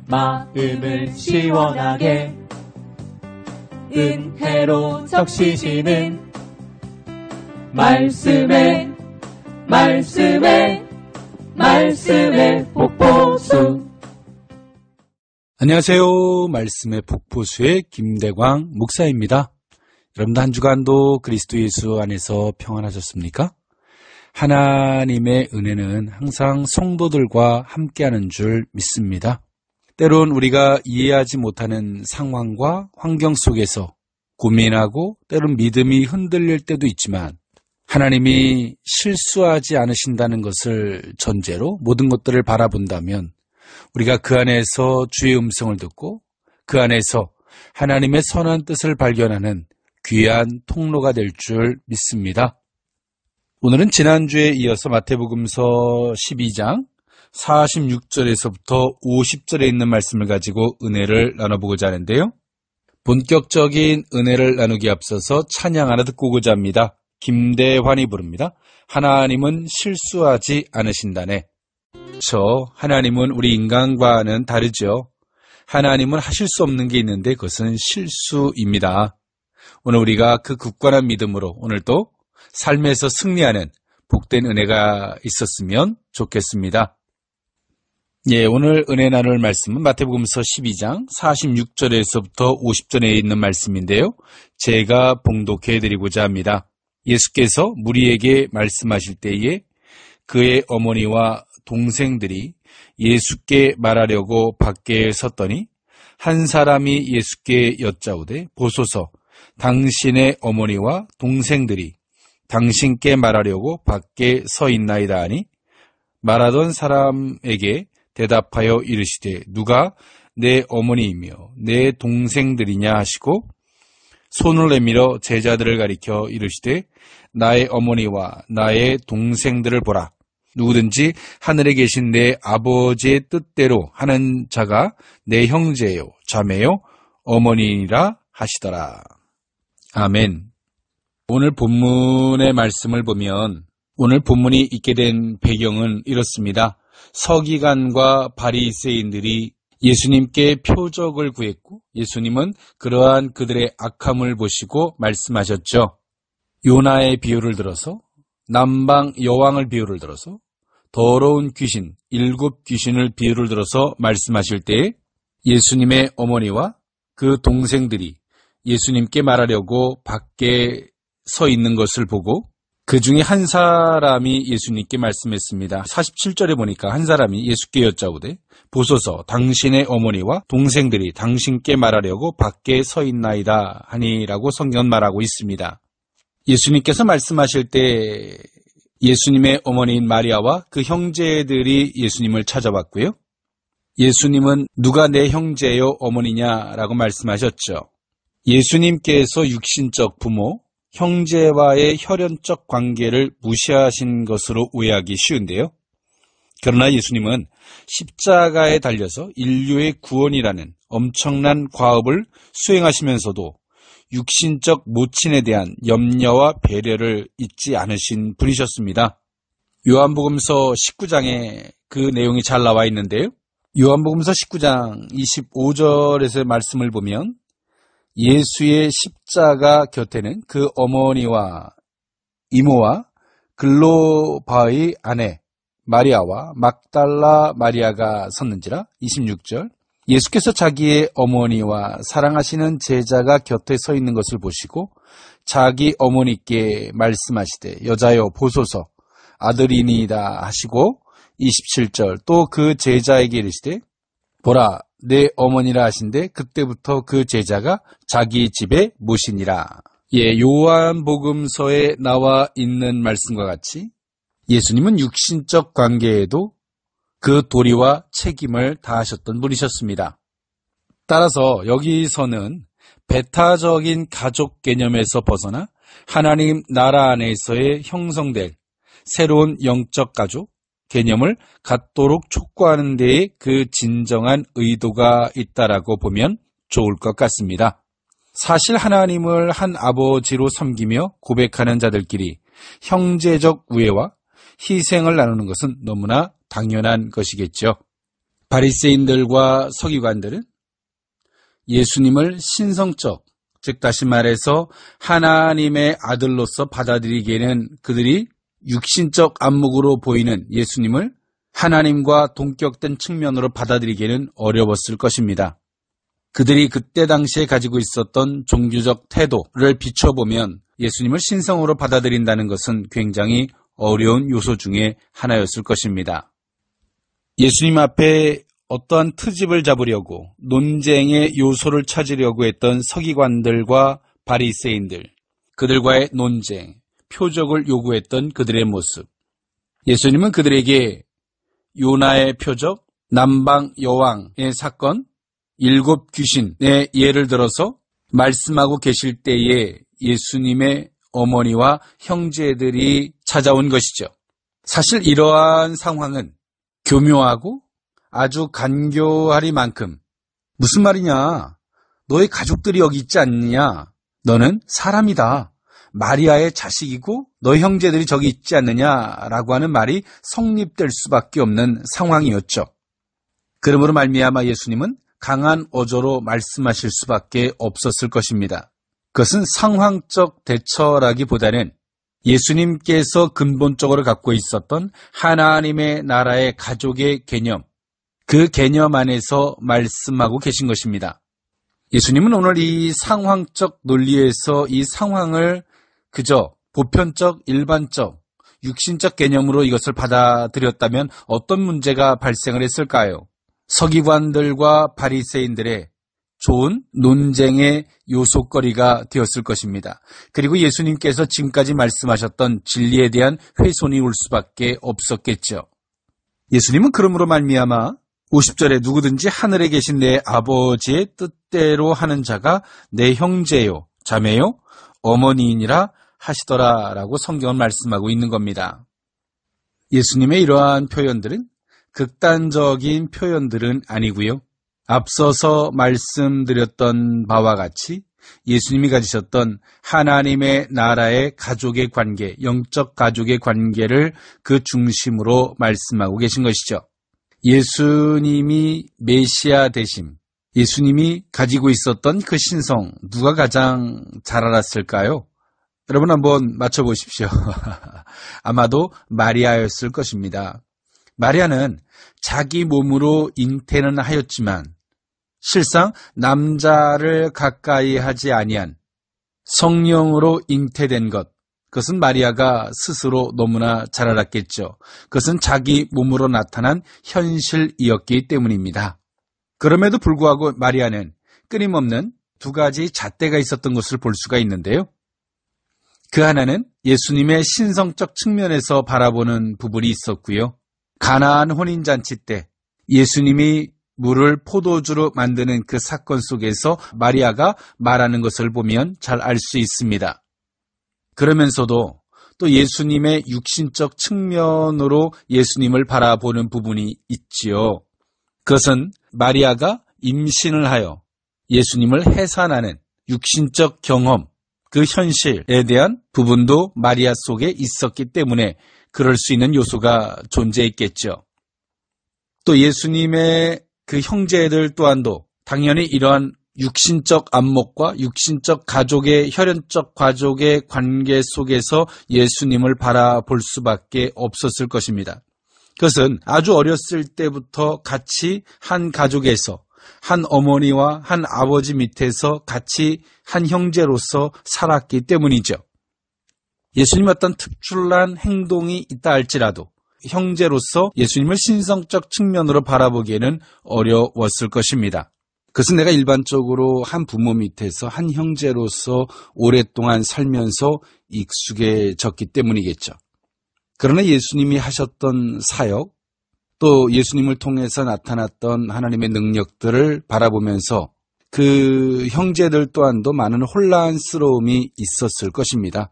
마음을 시원하게 은혜로 적시시는 말씀에 폭포수. 안녕하세요. 말씀의 폭포수의 김대광 목사입니다. 여러분도 한 주간도 그리스도 예수 안에서 평안하셨습니까? 하나님의 은혜는 항상 성도들과 함께하는 줄 믿습니다. 때론 우리가 이해하지 못하는 상황과 환경 속에서 고민하고 때론 믿음이 흔들릴 때도 있지만 하나님이 실수하지 않으신다는 것을 전제로 모든 것들을 바라본다면 우리가 그 안에서 주의 음성을 듣고 그 안에서 하나님의 선한 뜻을 발견하는 귀한 통로가 될 줄 믿습니다. 오늘은 지난주에 이어서 마태복음서 12장 46절에서부터 50절에 있는 말씀을 가지고 은혜를 나눠보고자 하는데요. 본격적인 은혜를 나누기 앞서서 찬양 하나 듣고 오고자 합니다. 김대환이 부릅니다. 하나님은 실수하지 않으신다네. 하나님은 우리 인간과는 다르죠. 하나님은 하실 수 없는 게 있는데 그것은 실수입니다. 오늘 우리가 그 굳건한 믿음으로 오늘도 삶에서 승리하는 복된 은혜가 있었으면 좋겠습니다. 오늘 은혜 나눌 말씀은 마태복음서 12장 46절에서부터 50절에 있는 말씀인데요. 제가 봉독해드리고자 합니다. 예수께서 무리에게 말씀하실 때에 그의 어머니와 동생들이 예수께 말하려고 밖에 섰더니 한 사람이 예수께 여짜오되 보소서 당신의 어머니와 동생들이 당신께 말하려고 밖에 서 있나이다 하니 말하던 사람에게 대답하여 이르시되 누가 내 어머니이며 내 동생들이냐 하시고 손을 내밀어 제자들을 가리켜 이르시되 나의 어머니와 나의 동생들을 보라. 누구든지 하늘에 계신 내 아버지의 뜻대로 하는 자가 내 형제요 자매요 어머니라 하시더라. 아멘. 오늘 본문의 말씀을 보면 오늘 본문이 있게 된 배경은 이렇습니다. 서기관과 바리새인들이 예수님께 표적을 구했고 예수님은 그러한 그들의 악함을 보시고 말씀하셨죠. 요나의 비유를 들어서 남방 여왕을 비유를 들어서 더러운 귀신, 7 귀신을 비유를 들어서 말씀하실 때 예수님의 어머니와 그 동생들이 예수님께 말하려고 밖에 서 있는 것을 보고 그 중에 한 사람이 예수님께 말씀했습니다. 47절에 보니까 한 사람이 예수께 여짜오되 보소서 당신의 어머니와 동생들이 당신께 말하려고 밖에 서 있나이다 하니라고 성경은 말하고 있습니다. 예수님께서 말씀하실 때 예수님의 어머니인 마리아와 그 형제들이 예수님을 찾아왔고요. 예수님은 누가 내 형제요 어머니냐라고 말씀하셨죠. 예수님께서 육신적 부모, 형제와의 혈연적 관계를 무시하신 것으로 오해하기 쉬운데요. 그러나 예수님은 십자가에 달려서 인류의 구원이라는 엄청난 과업을 수행하시면서도 육신적 모친에 대한 염려와 배려를 잊지 않으신 분이셨습니다. 요한복음서 19장에 그 내용이 잘 나와 있는데요. 요한복음서 19장 25절에서의 말씀을 보면 예수의 십자가 곁에는 그 어머니와 이모와 글로바의 아내 마리아와 막달라 마리아가 섰는지라. 26절 예수께서 자기의 어머니와 사랑하시는 제자가 곁에 서 있는 것을 보시고 자기 어머니께 말씀하시되 여자여 보소서 아들이니이다 하시고 27절 또 그 제자에게 이르시되 보라 내 어머니라 하신데 그때부터 그 제자가 자기 집에 모시니라. 요한복음서에 나와 있는 말씀과 같이 예수님은 육신적 관계에도 그 도리와 책임을 다하셨던 분이셨습니다. 따라서 여기서는 배타적인 가족 개념에서 벗어나 하나님 나라 안에서의 형성될 새로운 영적 가족 개념을 갖도록 촉구하는 데에 그 진정한 의도가 있다라고 보면 좋을 것 같습니다. 사실 하나님을 한 아버지로 섬기며 고백하는 자들끼리 형제적 우애와 희생을 나누는 것은 너무나 당연한 것이겠죠. 바리새인들과 서기관들은 예수님을 신성적, 즉 다시 말해서 하나님의 아들로서 받아들이기에는 그들이 육신적 안목으로 보이는 예수님을 하나님과 동격된 측면으로 받아들이기에는 어려웠을 것입니다. 그들이 그때 당시에 가지고 있었던 종교적 태도를 비춰보면 예수님을 신성으로 받아들인다는 것은 굉장히 어려운 요소 중에 하나였을 것입니다. 예수님 앞에 어떠한 트집을 잡으려고 논쟁의 요소를 찾으려고 했던 서기관들과 바리새인들, 그들과의 논쟁, 표적을 요구했던 그들의 모습. 예수님은 그들에게 요나의 표적, 남방 여왕의 사건, 7 귀신의 예를 들어서 말씀하고 계실 때에 예수님의 어머니와 형제들이 찾아온 것이죠. 사실 이러한 상황은 교묘하고 아주 간교하리만큼 무슨 말이냐? 너의 가족들이 여기 있지 않느냐? 너는 사람이다. 마리아의 자식이고 너의 형제들이 저기 있지 않느냐라고 하는 말이 성립될 수밖에 없는 상황이었죠. 그러므로 말미암아 예수님은 강한 어조로 말씀하실 수밖에 없었을 것입니다. 그것은 상황적 대처라기보다는 예수님께서 근본적으로 갖고 있었던 하나님의 나라의 가족의 개념, 그 개념 안에서 말씀하고 계신 것입니다. 예수님은 오늘 이 상황적 논리에서 이 상황을 그저 보편적, 일반적, 육신적 개념으로 이것을 받아들였다면 어떤 문제가 발생을 했을까요? 서기관들과 바리새인들의 좋은 논쟁의 요소거리가 되었을 것입니다. 그리고 예수님께서 지금까지 말씀하셨던 진리에 대한 훼손이 올 수밖에 없었겠죠. 예수님은 그러므로 말미암아 50절에 누구든지 하늘에 계신 내 아버지의 뜻대로 하는 자가 내 형제요, 자매요, 어머니이니라 하시더라라고 성경은 말씀하고 있는 겁니다. 예수님의 이러한 표현들은 극단적인 표현들은 아니고요. 앞서서 말씀드렸던 바와 같이 예수님이 가지셨던 하나님의 나라의 가족의 관계, 영적 가족의 관계를 그 중심으로 말씀하고 계신 것이죠. 예수님이 메시아 되심, 예수님이 가지고 있었던 그 신성, 누가 가장 잘 알았을까요? 여러분 한번 맞춰보십시오. 아마도 마리아였을 것입니다. 마리아는 자기 몸으로 잉태는 하였지만 실상 남자를 가까이 하지 아니한 성령으로 잉태된 것, 그것은 마리아가 스스로 너무나 잘 알았겠죠. 그것은 자기 몸으로 나타난 현실이었기 때문입니다. 그럼에도 불구하고 마리아는 끊임없는 두 가지 잣대가 있었던 것을 볼 수가 있는데요. 그 하나는 예수님의 신성적 측면에서 바라보는 부분이 있었고요. 가나안 혼인잔치 때 예수님이 물을 포도주로 만드는 그 사건 속에서 마리아가 말하는 것을 보면 잘 알 수 있습니다. 그러면서도 또 예수님의 육신적 측면으로 예수님을 바라보는 부분이 있지요. 그것은 마리아가 임신을 하여 예수님을 해산하는 육신적 경험, 그 현실에 대한 부분도 마리아 속에 있었기 때문에 그럴 수 있는 요소가 존재했겠죠. 또 예수님의 그 형제들 또한도 당연히 이러한 육신적 안목과 육신적 가족의 혈연적 가족의 관계 속에서 예수님을 바라볼 수밖에 없었을 것입니다. 그것은 아주 어렸을 때부터 같이 한 가족에서 한 어머니와 한 아버지 밑에서 같이 한 형제로서 살았기 때문이죠. 예수님의 어떤 특출난 행동이 있다 할지라도 형제로서 예수님을 신성적 측면으로 바라보기에는 어려웠을 것입니다. 그것은 내가 일반적으로 한 부모 밑에서 한 형제로서 오랫동안 살면서 익숙해졌기 때문이겠죠. 그러나 예수님이 하셨던 사역, 또 예수님을 통해서 나타났던 하나님의 능력들을 바라보면서 그 형제들 또한도 많은 혼란스러움이 있었을 것입니다.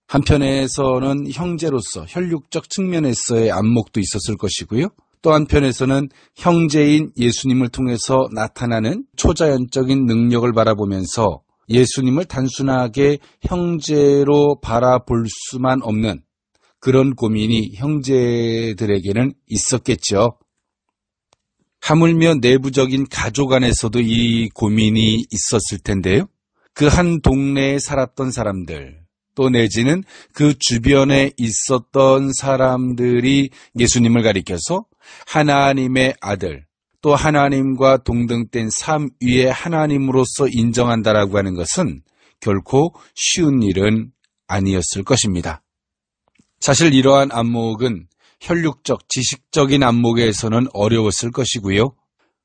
한편에서는 형제로서 혈육적 측면에서의 안목도 있었을 것이고요. 또 한편에서는 형제인 예수님을 통해서 나타나는 초자연적인 능력을 바라보면서 예수님을 단순하게 형제로 바라볼 수만 없는 그런 고민이 형제들에게는 있었겠죠. 하물며 내부적인 가족 안에서도 이 고민이 있었을 텐데요. 그 한 동네에 살았던 사람들, 또 내지는 그 주변에 있었던 사람들이 예수님을 가리켜서 하나님의 아들, 또 하나님과 동등된 삼위의 하나님으로서 인정한다라고 하는 것은 결코 쉬운 일은 아니었을 것입니다. 사실 이러한 안목은 혈육적, 지식적인 안목에서는 어려웠을 것이고요.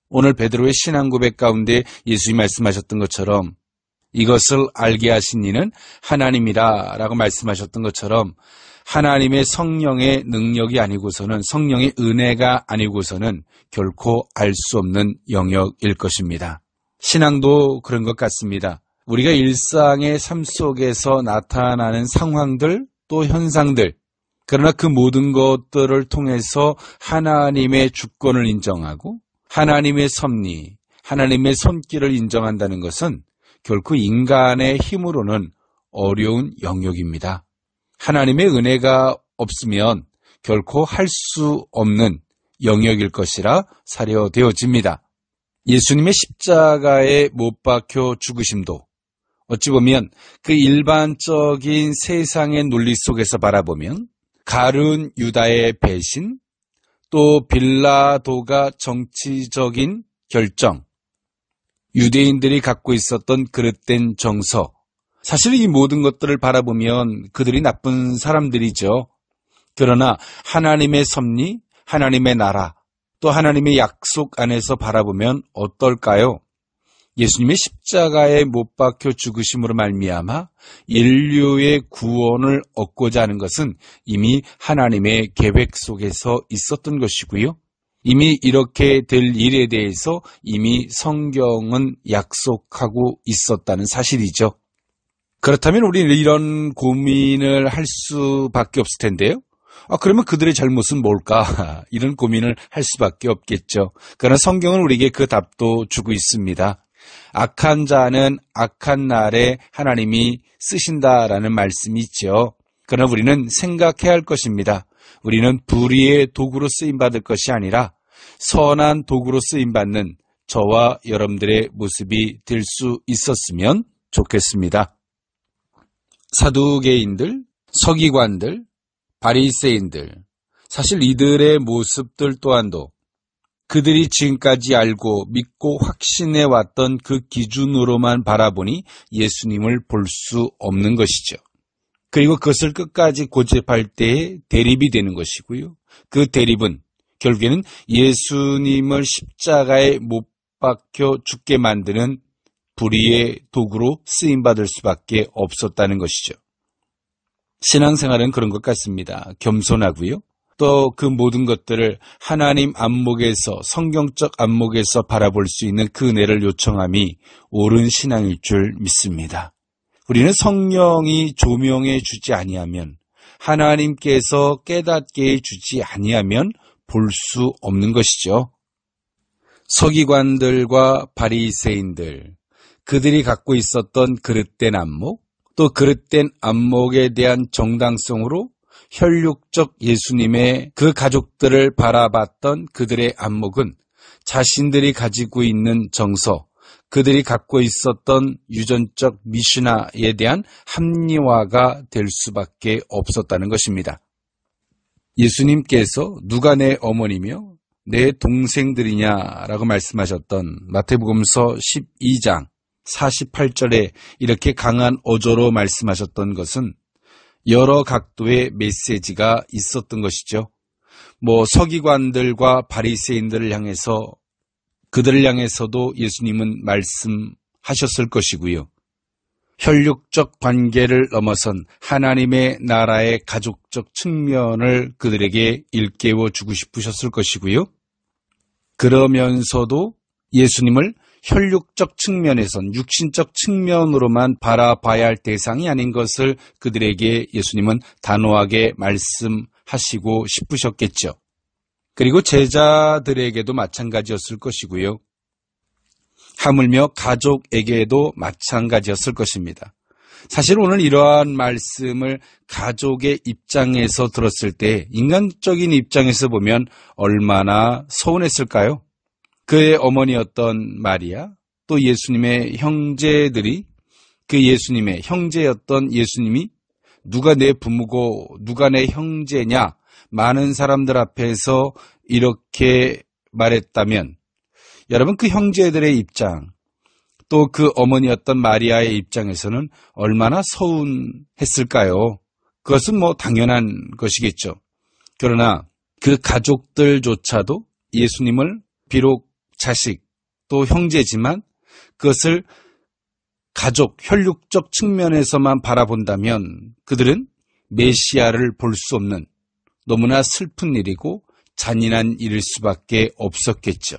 오늘 베드로의 신앙 고백 가운데 예수님이 말씀하셨던 것처럼 이것을 알게 하신 이는 하나님이라 라고 말씀하셨던 것처럼 하나님의 성령의 능력이 아니고서는, 성령의 은혜가 아니고서는 결코 알 수 없는 영역일 것입니다. 신앙도 그런 것 같습니다. 우리가 일상의 삶 속에서 나타나는 상황들, 또 현상들, 그러나 그 모든 것들을 통해서 하나님의 주권을 인정하고 하나님의 섭리, 하나님의 손길을 인정한다는 것은 결코 인간의 힘으로는 어려운 영역입니다. 하나님의 은혜가 없으면 결코 할 수 없는 영역일 것이라 사료되어집니다. 예수님의 십자가에 못 박혀 죽으심도 어찌 보면 그 일반적인 세상의 논리 속에서 바라보면 가룟 유다의 배신, 또 빌라도가 정치적인 결정, 유대인들이 갖고 있었던 그릇된 정서, 사실 이 모든 것들을 바라보면 그들이 나쁜 사람들이죠. 그러나 하나님의 섭리, 하나님의 나라, 또 하나님의 약속 안에서 바라보면 어떨까요? 예수님의 십자가에 못 박혀 죽으심으로 말미암아 인류의 구원을 얻고자 하는 것은 이미 하나님의 계획 속에서 있었던 것이고요. 이미 이렇게 될 일에 대해서 이미 성경은 약속하고 있었다는 사실이죠. 그렇다면 우리는 이런 고민을 할 수밖에 없을 텐데요. 그러면 그들의 잘못은 뭘까? 이런 고민을 할 수밖에 없겠죠. 그러나 성경은 우리에게 그 답도 주고 있습니다. 악한 자는 악한 날에 하나님이 쓰신다라는 말씀이 있죠. 그러나 우리는 생각해야 할 것입니다. 우리는 불의의 도구로 쓰임받을 것이 아니라 선한 도구로 쓰임받는 저와 여러분들의 모습이 될 수 있었으면 좋겠습니다. 사두개인들, 서기관들, 바리새인들, 사실 이들의 모습들 또한도 그들이 지금까지 알고 믿고 확신해 왔던 그 기준으로만 바라보니 예수님을 볼 수 없는 것이죠. 그리고 그것을 끝까지 고집할 때에 대립이 되는 것이고요. 그 대립은 결국에는 예수님을 십자가에 못 박혀 죽게 만드는 불의의 도구로 쓰임받을 수밖에 없었다는 것이죠. 신앙생활은 그런 것 같습니다. 겸손하고요. 또 그 모든 것들을 하나님 안목에서, 성경적 안목에서 바라볼 수 있는 그 은혜를 요청함이 옳은 신앙일 줄 믿습니다. 우리는 성령이 조명해 주지 아니하면, 하나님께서 깨닫게 해주지 아니하면 볼 수 없는 것이죠. 서기관들과 바리새인들, 그들이 갖고 있었던 그릇된 안목, 또 그릇된 안목에 대한 정당성으로 혈육적 예수님의 그 가족들을 바라봤던 그들의 안목은 자신들이 가지고 있는 정서, 그들이 갖고 있었던 유전적 미신화에 대한 합리화가 될 수밖에 없었다는 것입니다. 예수님께서 누가 내 어머니며 내 동생들이냐라고 말씀하셨던 마태복음서 12장 48절에 이렇게 강한 어조로 말씀하셨던 것은 여러 각도의 메시지가 있었던 것이죠. 서기관들과 바리새인들을 향해서, 그들을 향해서도 예수님은 말씀하셨을 것이고요. 혈육적 관계를 넘어선 하나님의 나라의 가족적 측면을 그들에게 일깨워 주고 싶으셨을 것이고요. 그러면서도 예수님을 혈육적 측면에선, 육신적 측면으로만 바라봐야 할 대상이 아닌 것을 그들에게 예수님은 단호하게 말씀하시고 싶으셨겠죠. 그리고 제자들에게도 마찬가지였을 것이고요. 하물며 가족에게도 마찬가지였을 것입니다. 사실 오늘 이러한 말씀을 가족의 입장에서 들었을 때, 인간적인 입장에서 보면 얼마나 서운했을까요? 그의 어머니였던 마리아, 또 예수님의 형제들이 그 예수님의 형제였던 예수님이 누가 내 부모고 누가 내 형제냐 많은 사람들 앞에서 이렇게 말했다면 여러분 그 형제들의 입장 또 그 어머니였던 마리아의 입장에서는 얼마나 서운했을까요? 그것은 당연한 것이겠죠. 그러나 그 가족들조차도 예수님을 비록 자식 또 형제지만 그것을 가족, 혈육적 측면에서만 바라본다면 그들은 메시아를 볼 수 없는 너무나 슬픈 일이고 잔인한 일일 수밖에 없었겠죠.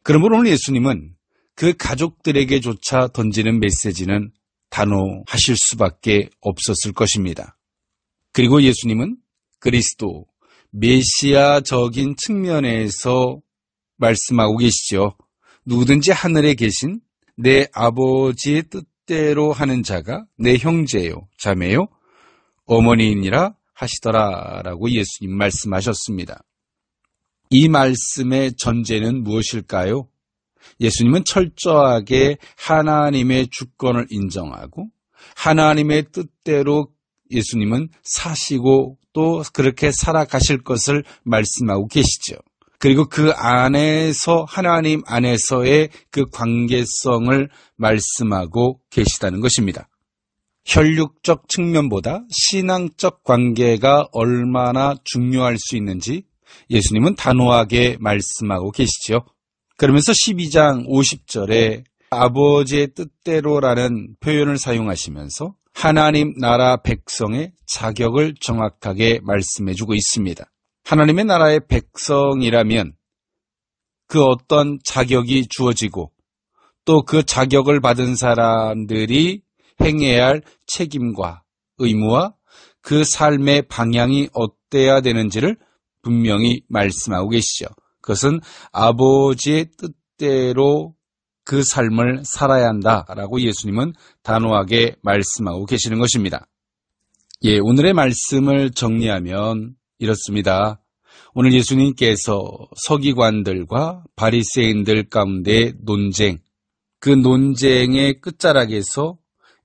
그러므로 오늘 예수님은 그 가족들에게조차 던지는 메시지는 단호하실 수밖에 없었을 것입니다. 그리고 예수님은 그리스도, 메시아적인 측면에서 말씀하고 계시죠. 누구든지 하늘에 계신 내 아버지의 뜻대로 하는 자가 내 형제요, 자매요, 어머니이니라 하시더라라고 예수님 말씀하셨습니다. 이 말씀의 전제는 무엇일까요? 예수님은 철저하게 하나님의 주권을 인정하고 하나님의 뜻대로 예수님은 사시고 또 그렇게 살아가실 것을 말씀하고 계시죠. 그리고 그 안에서 하나님 안에서의 그 관계성을 말씀하고 계시다는 것입니다. 혈육적 측면보다 신앙적 관계가 얼마나 중요할 수 있는지 예수님은 단호하게 말씀하고 계시죠. 그러면서 12장 50절에 아버지의 뜻대로라는 표현을 사용하시면서 하나님 나라 백성의 자격을 정확하게 말씀해주고 있습니다. 하나님의 나라의 백성이라면 그 어떤 자격이 주어지고 또 그 자격을 받은 사람들이 행해야 할 책임과 의무와 그 삶의 방향이 어때야 되는지를 분명히 말씀하고 계시죠. 그것은 아버지의 뜻대로 그 삶을 살아야 한다라고 예수님은 단호하게 말씀하고 계시는 것입니다. 오늘의 말씀을 정리하면 이렇습니다. 오늘 예수님께서 서기관들과 바리새인들 가운데 논쟁, 그 논쟁의 끝자락에서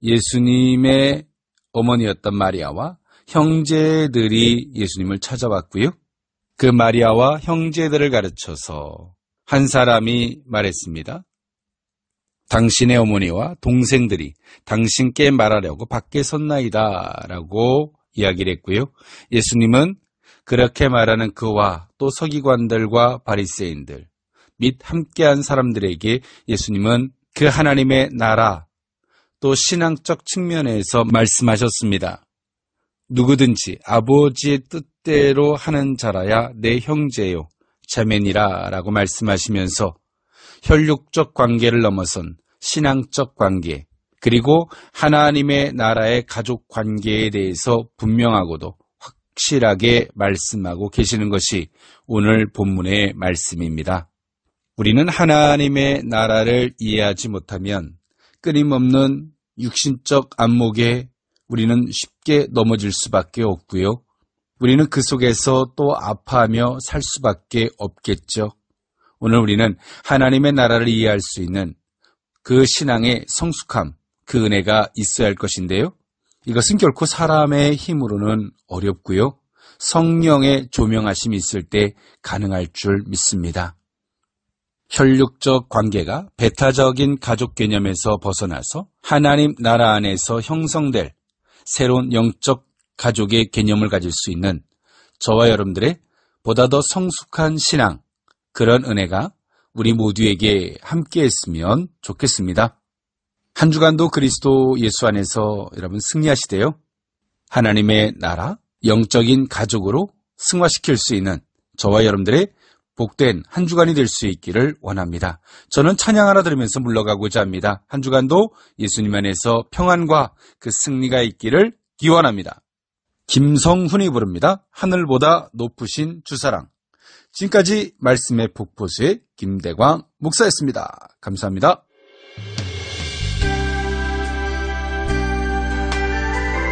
예수님의 어머니였던 마리아와 형제들이 예수님을 찾아왔고요. 그 마리아와 형제들을 가르쳐서 한 사람이 말했습니다. 당신의 어머니와 동생들이 당신께 말하려고 밖에 섰나이다 라고 이야기를 했고요. 예수님은 그렇게 말하는 그와 또 서기관들과 바리새인들 및 함께한 사람들에게 예수님은 그 하나님의 나라 또 신앙적 측면에서 말씀하셨습니다. 누구든지 아버지의 뜻대로 하는 자라야 내 형제요 자매니라 라고 말씀하시면서 혈육적 관계를 넘어선 신앙적 관계 그리고 하나님의 나라의 가족 관계에 대해서 분명하고도 확실하게 말씀하고 계시는 것이 오늘 본문의 말씀입니다. 우리는 하나님의 나라를 이해하지 못하면 끊임없는 육신적 안목에 우리는 쉽게 넘어질 수밖에 없고요. 우리는 그 속에서 또 아파하며 살 수밖에 없겠죠. 오늘 우리는 하나님의 나라를 이해할 수 있는 그 신앙의 성숙함, 그 은혜가 있어야 할 것인데요. 이것은 결코 사람의 힘으로는 어렵고요. 성령의 조명하심이 있을 때 가능할 줄 믿습니다. 혈육적 관계가 배타적인 가족 개념에서 벗어나서 하나님 나라 안에서 형성될 새로운 영적 가족의 개념을 가질 수 있는 저와 여러분들의 보다 더 성숙한 신앙, 그런 은혜가 우리 모두에게 함께 했으면 좋겠습니다. 한 주간도 그리스도 예수 안에서 여러분 승리하시되요. 하나님의 나라, 영적인 가족으로 승화시킬 수 있는 저와 여러분들의 복된 한 주간이 될 수 있기를 원합니다. 저는 찬양 하나 들으면서 물러가고자 합니다. 한 주간도 예수님 안에서 평안과 그 승리가 있기를 기원합니다. 김성훈이 부릅니다. 하늘보다 높으신 주사랑. 지금까지 말씀의 폭포수의 김대광 목사였습니다. 감사합니다.